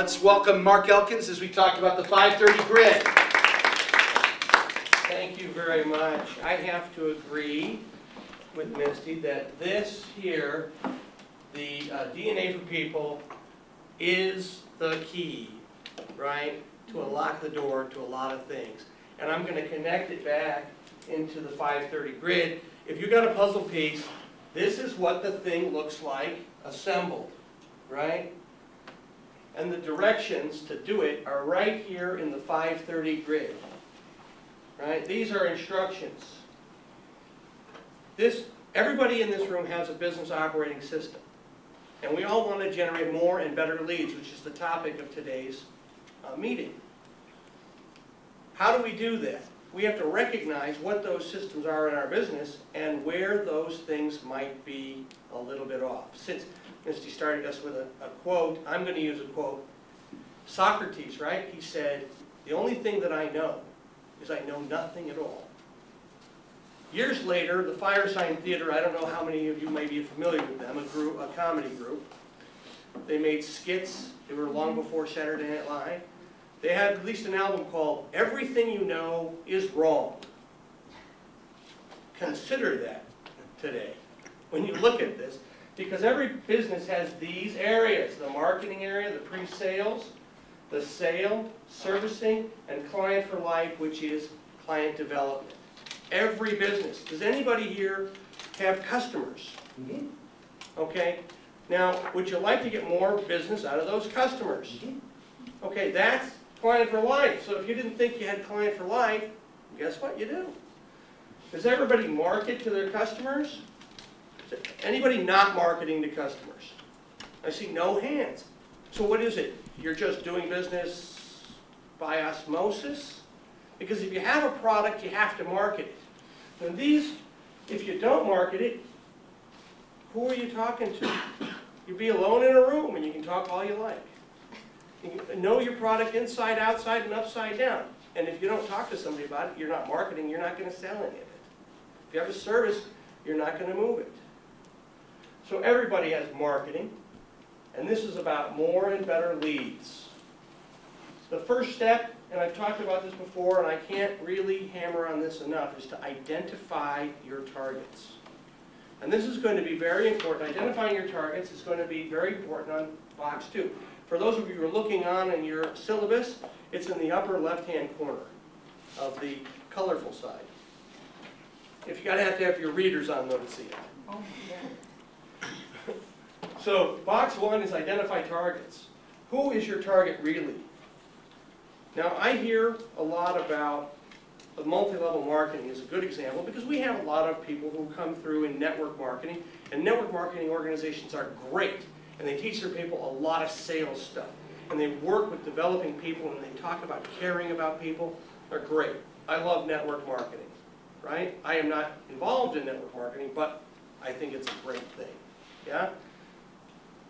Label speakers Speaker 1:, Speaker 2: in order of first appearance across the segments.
Speaker 1: Let's welcome Mark Elkins as we talk about the 530 grid.
Speaker 2: Thank you very much. I have to agree with Misty that this here, the DNA for People, is the key, right, to unlock the door to a lot of things. And I'm going to connect it back into the 530 grid. If you got a puzzle piece, this is what the thing looks like assembled, right? And the directions to do it are right here in the 530 grid, right? These are instructions. Everybody in this room has a business operating system. And we all want to generate more and better leads, which is the topic of today's meeting. How do we do that? We have to recognize what those systems are in our business and where those things might be a little bit off. Since Misty started us with a quote, I'm going to use a quote. Socrates, right? He said, "The only thing that I know is I know nothing at all." Years later, the Firesign Theater, I don't know how many of you may be familiar with them, a comedy group. They made skits. They were long before Saturday Night Live. They had released an album called Everything You Know Is Wrong. Consider that today when you look at this, because every business has these areas: the marketing area, the pre-sales, the sale, servicing, and client for life, which is client development. Every business. Does anybody here have customers?
Speaker 1: Mm-hmm.
Speaker 2: Okay. Now, would you like to get more business out of those customers?
Speaker 1: Mm-hmm.
Speaker 2: Okay, that's client for life. So if you didn't think you had client for life, guess what you do? Does everybody market to their customers? Is anybody not marketing to customers? I see no hands. So what is it? You're just doing business by osmosis? Because if you have a product, you have to market it. And these, if you don't market it, who are you talking to? You'll be alone in a room and you can talk all you like. You know your product inside, outside, and upside down. And if you don't talk to somebody about it, you're not marketing, you're not going to sell any of it. If you have a service, you're not going to move it. So everybody has marketing, and this is about more and better leads. The first step, and I've talked about this before, and I can't really hammer on this enough, is to identify your targets. And this is going to be very important. Identifying your targets is going to be very important on box 2. For those of you who are looking on in your syllabus, it's in the upper left-hand corner of the colorful side. If you have to have your readers on though to see it.
Speaker 3: Oh, yeah.
Speaker 2: So box 1 is identify targets. Who is your target really? Now I hear a lot about the multi-level marketing is a good example because we have a lot of people who come through in network marketing, and network marketing organizations are great, and they teach their people a lot of sales stuff, and they work with developing people, and they talk about caring about people. They're great. I love network marketing, right? I am not involved in network marketing, but I think it's a great thing, yeah?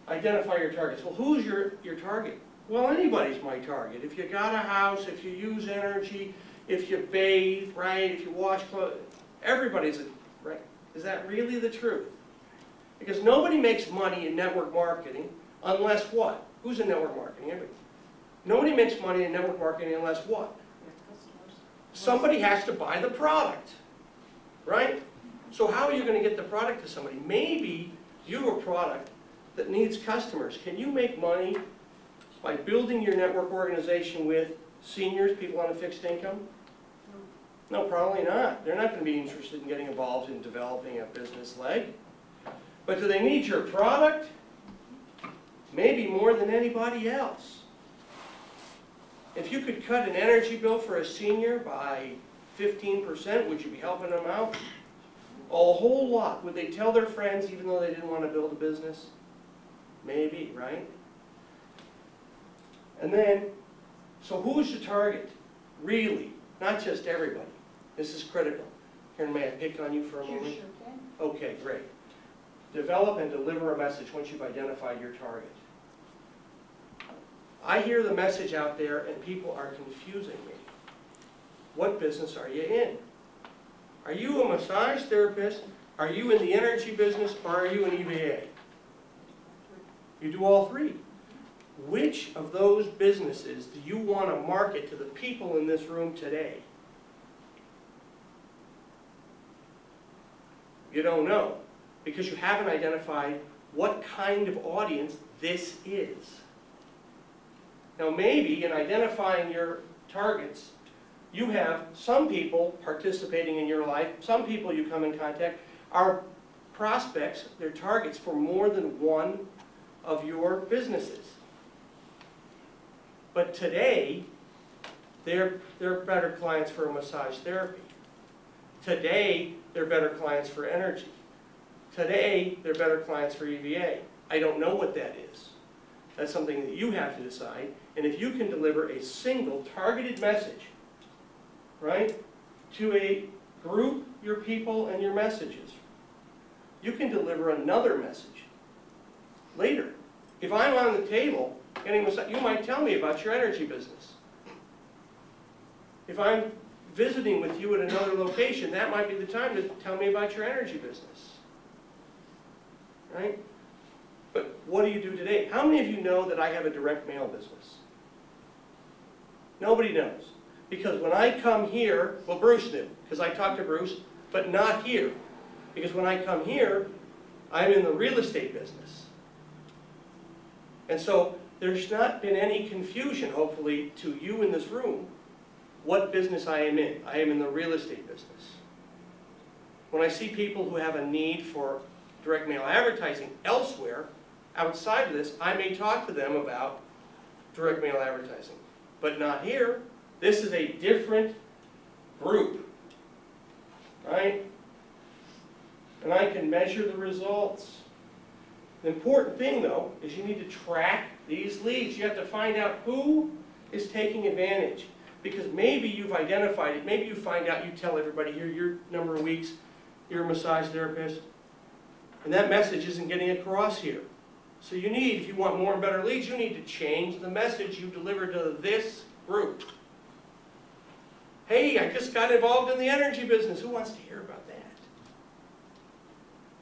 Speaker 2: Identify your targets. Well, who's your target? Well, anybody's my target. If you got a house, if you use energy, if you bathe, right, if you wash clothes, everybody's, right? Is that really the truth? Because nobody makes money in network marketing unless what? Who's in network marketing? Everybody. Nobody makes money in network marketing unless what? Somebody has to buy the product, right? So how are you going to get the product to somebody? Maybe you have a product that needs customers. Can you make money by building your network organization with seniors, people on a fixed income? No, probably not. They're not going to be interested in getting involved in developing a business leg. But do they need your product? Maybe more than anybody else. If you could cut an energy bill for a senior by 15%, would you be helping them out? A whole lot. Would they tell their friends even though they didn't want to build a business? Maybe, right? And then, so who's your target? Really, not just everybody. This is critical. Here, may I pick on you for a moment?
Speaker 3: Sure can.
Speaker 2: Okay, great. Develop and deliver a message once you've identified your target. I hear the message out there and people are confusing me. What business are you in? Are you a massage therapist? Are you in the energy business? Or are you an EBA? You do all three. which of those businesses do you want to market to the people in this room today? You don't know, because you haven't identified what kind of audience this is. Now maybe in identifying your targets, you have some people participating in your life, some people you come in contact are prospects, they're targets for more than one of your businesses. But today, they're better clients for massage therapy. Today, they're better clients for energy. Today, they're better clients for EVA. I don't know what that is. That's something that you have to decide. And if you can deliver a single targeted message, right, to group your people and your messages, you can deliver another message later. If I'm on the table getting massage, you might tell me about your energy business. If I'm visiting with you at another location, that might be the time to tell me about your energy business. Right? But what do you do today? How many of you know that I have a direct mail business? Nobody knows. Because when I come here, well, Bruce knew, because I talked to Bruce, but not here. Because when I come here, I'm in the real estate business. And so there's not been any confusion, hopefully, to you in this room, what business I am in. I am in the real estate business. When I see people who have a need for direct mail advertising elsewhere, outside of this, I may talk to them about direct mail advertising. But not here. This is a different group, right? And I can measure the results. The important thing, though, is you need to track these leads. You have to find out who is taking advantage. Because maybe you've identified it. Maybe you find out, you tell everybody here your number of weeks, you're a massage therapist, and that message isn't getting across here. So you need, if you want more and better leads, you need to change the message you deliver to this group. Hey, I just got involved in the energy business. Who wants to hear about that?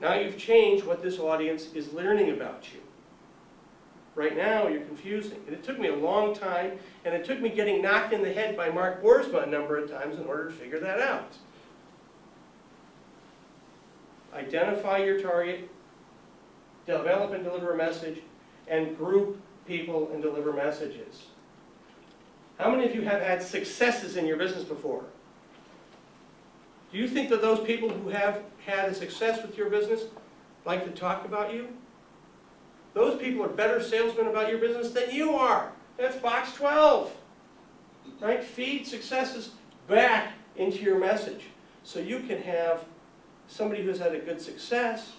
Speaker 2: Now you've changed what this audience is learning about you. Right now, you're confusing. And it took me a long time, and it took me getting knocked in the head by Mark Boersma a number of times in order to figure that out. Identify your target, develop and deliver a message, and group people and deliver messages. How many of you have had successes in your business before? Do you think that those people who have had a success with your business like to talk about you? Those people are better salesmen about your business than you are. That's box 12. Right? Feed successes back into your message. So you can have somebody who's had a good success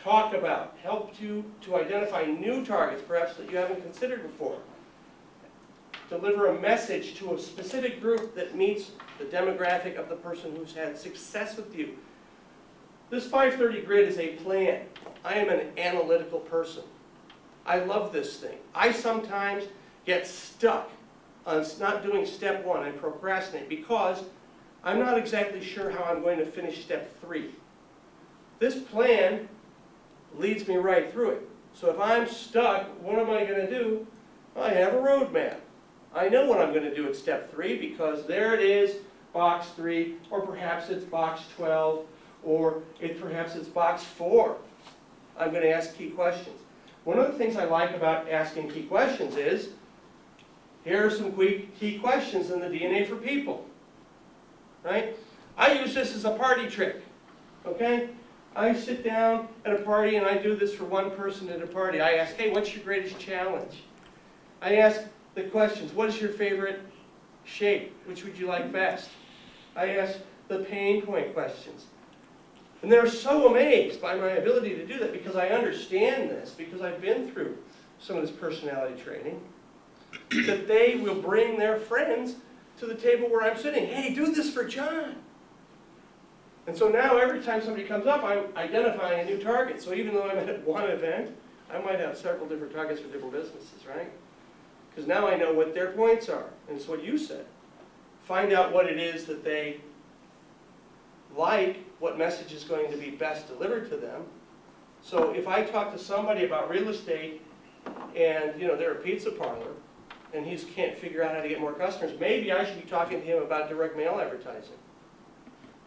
Speaker 2: talk about, help you to identify new targets, perhaps that you haven't considered before. Deliver a message to a specific group that meets the demographic of the person who's had success with you. This 530 grid is a plan. I am an analytical person. I love this thing. I sometimes get stuck on not doing step 1 and procrastinate because I'm not exactly sure how I'm going to finish step 3. This plan leads me right through it. So if I'm stuck, what am I going to do? I have a roadmap. I know what I'm going to do at step 3 because there it is, box 3, or perhaps it's box 12, or perhaps it's box 4. I'm going to ask key questions. One of the things I like about asking key questions is, here are some key questions in the DNA for people. Right? I use this as a party trick. Okay? I sit down at a party and I do this for one person at a party. I ask, hey, what's your greatest challenge? I ask the questions, what is your favorite shape? Which would you like best? I ask the pain point questions. And they're so amazed by my ability to do that because I understand this, because I've been through some of this personality training, that they will bring their friends to the table where I'm sitting. Hey, do this for John. And so now every time somebody comes up, I'm identifying a new target. So even though I'm at one event, I might have several different targets for different businesses, right? Because now I know what their points are. And it's what you said. Find out what it is that they like, what message is going to be best delivered to them. So if I talk to somebody about real estate and you know, they're a pizza parlor, and he can't figure out how to get more customers, maybe I should be talking to him about direct mail advertising.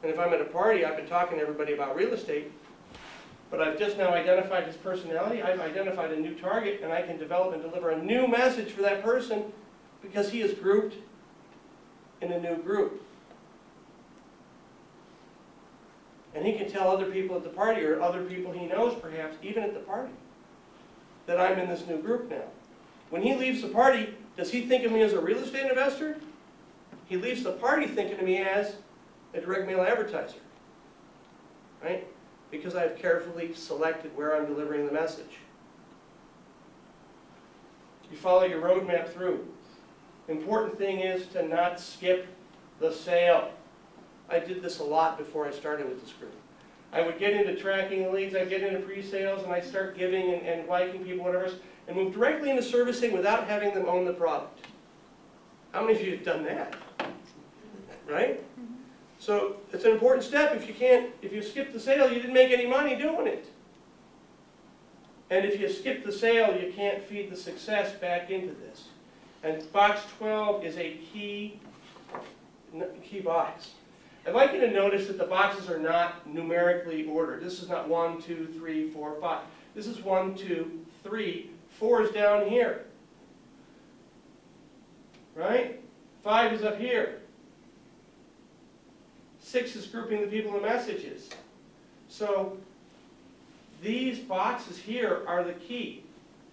Speaker 2: And if I'm at a party, I've been talking to everybody about real estate, but I've just now identified his personality, I've identified a new target, and I can develop and deliver a new message for that person because he is grouped in a new group. And he can tell other people at the party, or other people he knows perhaps, even at the party, that I'm in this new group now. When he leaves the party, does he think of me as a real estate investor? He leaves the party thinking of me as a direct mail advertiser, right? Because I've carefully selected where I'm delivering the message. You follow your roadmap through. Important thing is to not skip the sale. I did this a lot before I started with this group. I would get into tracking leads, I'd get into pre-sales, and I'd start giving and liking people, whatever else, and move directly into servicing without having them own the product. How many of you have done that? Right? So it's an important step. If you skip the sale, you didn't make any money doing it. And if you skip the sale, you can't feed the success back into this. And box 12 is a key box. I'd like you to notice that the boxes are not numerically ordered. This is not 1, 2, 3, 4, 5. This is 1, 2, 3. 4 is down here. Right? 5 is up here. 6 is grouping the people in messages. So these boxes here are the key.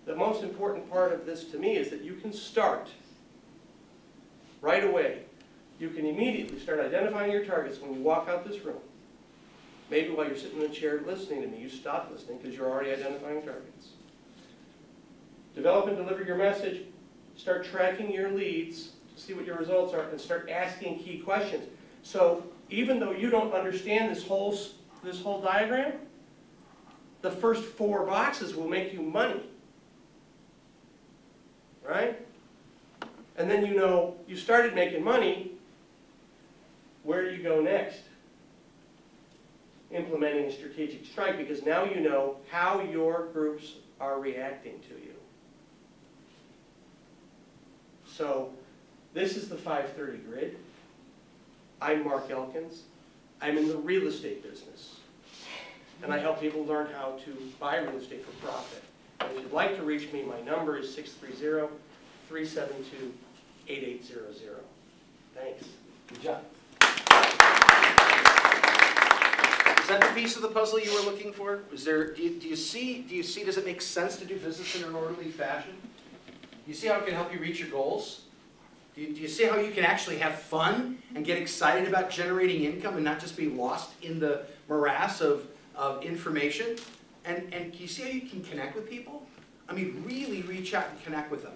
Speaker 2: The most important part of this to me is that you can start right away. You can immediately start identifying your targets when you walk out this room. Maybe while you're sitting in a chair listening to me, you stop listening because you're already identifying targets. Develop and deliver your message. Start tracking your leads to see what your results are, and start asking key questions. So even though you don't understand this whole diagram, the first 4 boxes will make you money. Right? And then you know you started making money. Where do you go next? Implementing a strategic strike, because now you know how your groups are reacting to you. So this is the 530 grid. I'm Mark Elkins. I'm in the real estate business. And I help people learn how to buy real estate for profit. And if you'd like to reach me, my number is 630-372-8800. Thanks.
Speaker 1: Good job. Is that the piece of the puzzle you were looking for? Is there? Do you see? Does it make sense to do business in an orderly fashion? Do you see how it can help you reach your goals? Do you see how you can actually have fun and get excited about generating income and not just be lost in the morass of information? And can you see how you can connect with people? I mean, really reach out and connect with them.